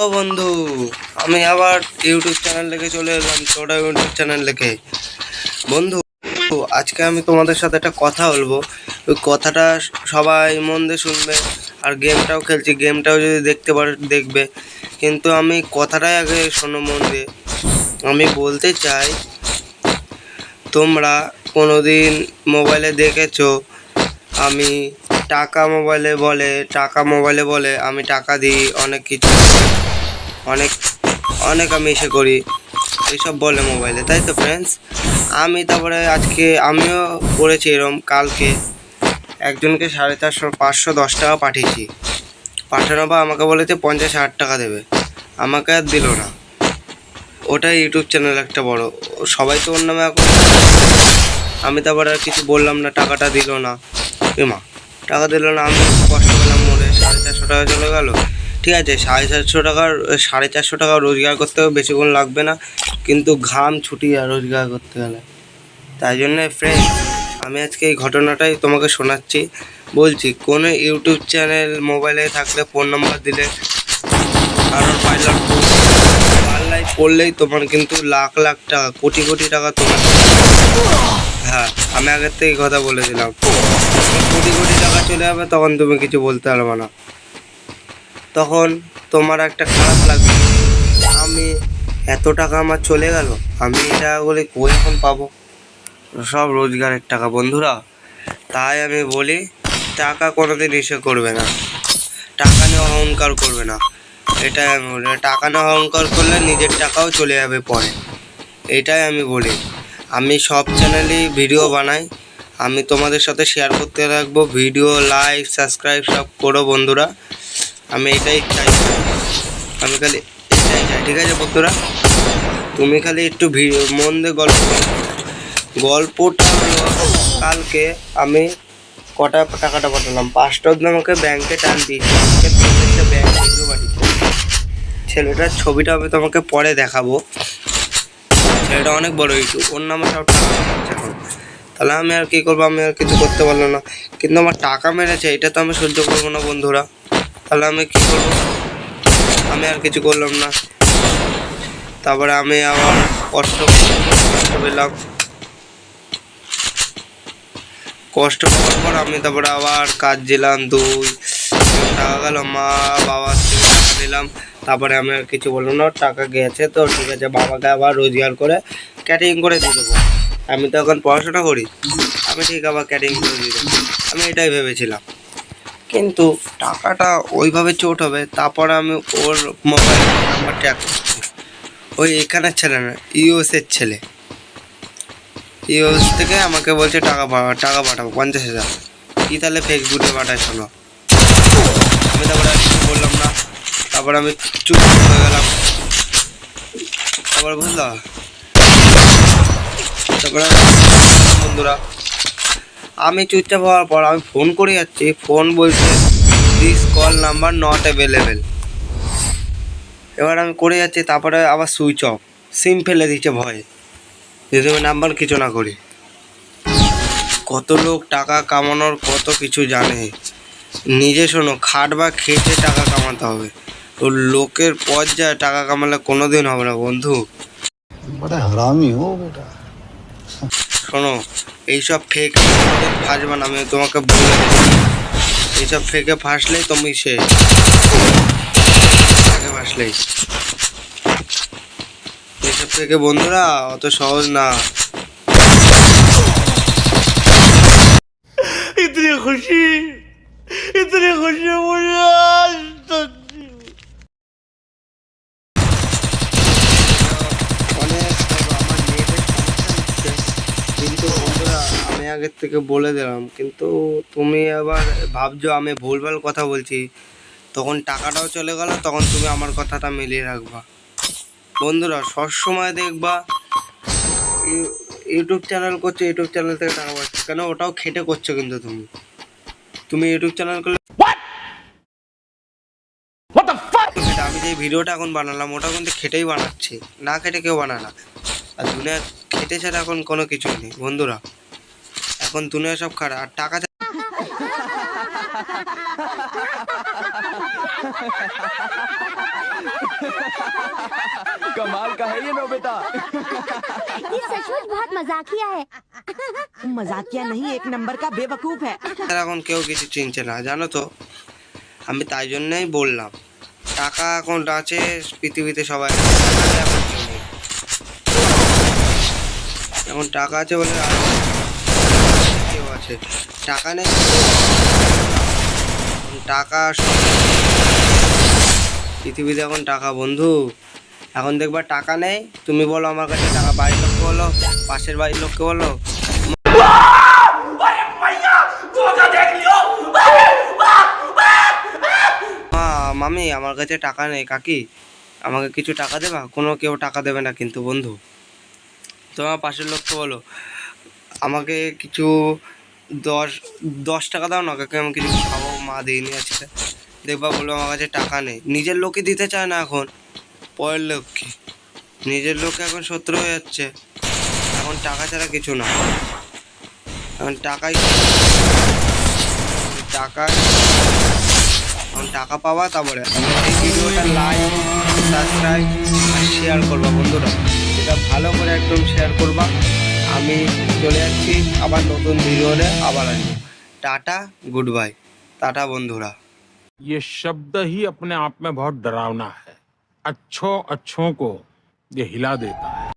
ও বন্ধু, আমি আবার ইউটিউব চ্যানেল থেকে চলে এলাম। ছোটা ইউটিউব চ্যানেল থেকে বন্ধু, আজকে আমি তোমাদের সাথে একটা কথা বলবো। ওই কথাটা সবাই মন দিয়ে শুনবে, আর গেমটাও খেলছি, গেমটাও যদি দেখতে পারো দেখবে। কিন্তু আমি কথাটাই আগে শোনো মন দিয়ে। আমি বলতে চাই, তোমরা কোনোদিন মোবাইলে দেখেছো আমি মোবাইলে বলে আমি টাকা দিই, অনেক কিছু, অনেক অনেক আমি এসে করি, এইসব বলে মোবাইলে, তাই তো ফ্রেন্ডস? তারপরে আজকে আমিও করেছি এরম। কালকে একজনকে 450-510 টাকা পাঠিয়েছি। পাঠানোর পর আমাকে বলেছে 50,000 টাকা দেবে, আমাকে আর দিল না। ওটাই ইউটিউব চ্যানেল একটা বড়, সবাই তো ওর নামে এখন। আমি তারপরে আর কিছু বললাম না, টাকাটা দিল না। মা, টাকা দিল না, আমি কষ্ট পেলাম। মোড়ে 450 টাকা চলে গেল। ঠিক আছে, 450 টাকা রোজগার করতে বেশিক্ষণ লাগবে না, কিন্তু ঘাম ছুটিয়ে রোজগার করতে গেলে। তাই জন্য ফ্রেন্ড, আমি আজকে এই ঘটনাটাই তোমাকে শোনাচ্ছি। বলছি, কোনো ইউটিউব চ্যানেল মোবাইলে থাকলে ফোন নাম্বার দিলে কারোর পাইলট পাল্লায় পড়লেই তোমার কিন্তু লাখ লাখ টাকা, কোটি কোটি টাকা তোমার। হ্যাঁ, আমি আগের থেকে কথা বলে দিলাম, কোটি কোটি টাকা চলে যাবে, তখন তুমি কিছু বলতে পারবে না। তখন তোমার একটা খারাপ লাগবে, আমি এত টাকা আমার চলে গেল, আমি এই টাকাগুলি কই এখন পাবো? সব রোজগারের টাকা বন্ধুরা। তাই আমি বলি, টাকা কোনোদিন ইসে করবে না, টাকা নিয়ে অহংকার করবে না। এটাই আমি বলি, টাকা নিয়ে অহংকার করলে নিজের টাকাও চলে যাবে পরে। এটাই আমি বলি। আমি সব চ্যানেলেই ভিডিও বানাই, আমি তোমাদের সাথে শেয়ার করতে রাখবো। ভিডিও লাইক সাবস্ক্রাইব সব করো বন্ধুরা, আমি এটাই চাই। আমি খালি এটাই চাই, ঠিক আছে বন্ধুরা? তুমি খালি একটু মন দিয়ে গল্পটা হলো, কালকে আমি টাকাটা পাঠালাম। 5টা অবধি আমাকে ব্যাংকে টান দিয়েছি, আমাকে প্রত্যেকটা ব্যাংক থেকে পাঠিয়েছে। ছেলেটার ছবিটা আমি তোমাকে পরে দেখাবো। ছেলেটা অনেক বড় ইস্যু, ওর নামে সব টাকা কামাচ্ছে এখন। তাহলে আমি আর কী করবো? আমি আর কিছু করতে পারলাম না। কিন্তু আমার টাকা মেরেছে, এটা তো আমি সহ্য করবো না বন্ধুরা। তাহলে আমি কী করবো? আমি আর কিছু করলাম না। তারপরে আমি আবার কষ্ট পেলাম। কষ্ট পাওয়ার পর আমি তারপরে আবার কাজ দিলাম, টাকা গেল, মা বাবার থেকে টাকা নিলাম। তারপরে আমি আর কিছু বললাম না, টাকা গেছে তো ঠিক আছে, বাবাকে আবার রোজগার করে ক্যাটারিং করে দিয়ে দেবো। আমি তো এখন পড়াশোনা করি, আমি ঠিক আবার ক্যাটারিং করে দিয়ে দেবো, আমি এটাই ভেবেছিলাম। কিন্তু টাকাটা ওইভাবে চোট হবে। তারপরে আমি ওর মোবাইল নাম্বার ট্র্যাক করছি। ওই এখানের ছেলে না, ইউএসের ছেলে। ইউএস থেকে আমাকে বলছে টাকা পাঠাবো 50,000। কি তাহলে ফেসবুকে পাঠায় শোনো। আমি তারপরে আর কিছু বললাম না, তারপরে আমি চুপ হয়ে গেলাম। তারপরে বুঝলা, তারপরে বন্ধুরা, আমি চুপচাপ হওয়ার পর আমি ফোন করে যাচ্ছি, ফোন বলছে this call number not available. এবার আমি করে যাচ্ছি, তারপরে আবার সুইচ অফ, সিম ফেলে দিচ্ছে ভয়ে, যদি আমি নাম্বার কিছু না করি। কত লোক টাকা কামানোর কত কিছু জানে। নিজে শোনো, খাট বা খেটে টাকা কামাতে হবে। তো লোকের পর্যায়ে টাকা কামালে কোনোদিন হবে না বন্ধু। শোনো, এইসব ফেক ফাঁসবে না, আমি তোমাকে বলে দেবো। এইসব ফেকে ফাঁসলেই তুমি ফাঁসলেই এইসব থেকে বন্ধুরা অত সহজ না। इतनी खुशी मुझे आज तक। কিন্তু বন্ধুরা, আমি আগের থেকে বলে দিলাম, কিন্তু তুমি আবার ভাবছো আমি ভুলভাল কথা বলছি, তখন টাকাটাও চলে গেল, তখন তুমি আমার কথাটা মিলিয়ে রাখবা বন্ধুরা। সবসময় দেখবা ইউটিউব চ্যানেল করছো, ইউটিউব চ্যানেল থেকে টাকা পাচ্ছ কেন? ওটাও খেটে করছো, কিন্তু তুমি ইউটিউব চ্যানেল করলে আমি যে ভিডিওটা এখন বানালাম, ওটা কিন্তু খেটেই বানাচ্ছি, না খেটে কেউ বানায় না। আর দুনিয়া খেটে ছাড়া এখন কোনো কিছুই নেই বন্ধুরা। এখন দুনিয়া সব খারাপ, আর টাকা कमाल का है ये नोबिता। ये सचमुच बहुत मजाकिया है। मजाकिया नहीं, एक नंबर का बेवकूफ है। এখন কেউ কিছু চিনছে না জানো তো, আমি তাই জন্যই বললাম টাকা এখন আছে পৃথিবীতে সবাই, এখন কেউ নেই। এখন টাকা আছে বলে আর কেউ আছে, টাকা নেই এখন টাকা পৃথিবীতে এখন টাকা বন্ধু। এখন দেখবা টাকা নেই, তুমি বলো আমার কাছে টাকা, বাড়ির লোককে বলো, পাশের বাড়ির লোককে বলো, মামি আমার কাছে টাকা নেই, কাকি আমাকে কিছু টাকা দেবা, কোনো কেউ টাকা দেবে না কিন্তু বন্ধু। তোমার পাশের লোককে বলো আমাকে কিছু 10 টাকা দাও না কাকি, আমি কিছু খাবো, মা দিইনি আজকে। দেখবা বলবো আমার কাছে টাকা নেই। নিজের লোকই দিতে চায় না এখন, পরের লোককে। নিজের লোক এখন শত্রু হয়ে যাচ্ছে। এখন টাকা ছাড়া কিছু না, এখন টাকা এখন টাকা পাবা, তারপরে এই ভিডিওটা লাইক, সাবস্ক্রাইব আর শেয়ার করবা বন্ধুরা, এটা ভালো করে একদম শেয়ার করবা। আমি চলে যাচ্ছি আবার নতুন ভিডিওতে, আবার আসবো। টাটা, গুড বাই, টাটা বন্ধুরা। ये शब्द ही अपने आप में बहुत डरावना है। अच्छों को ये हिला देता है।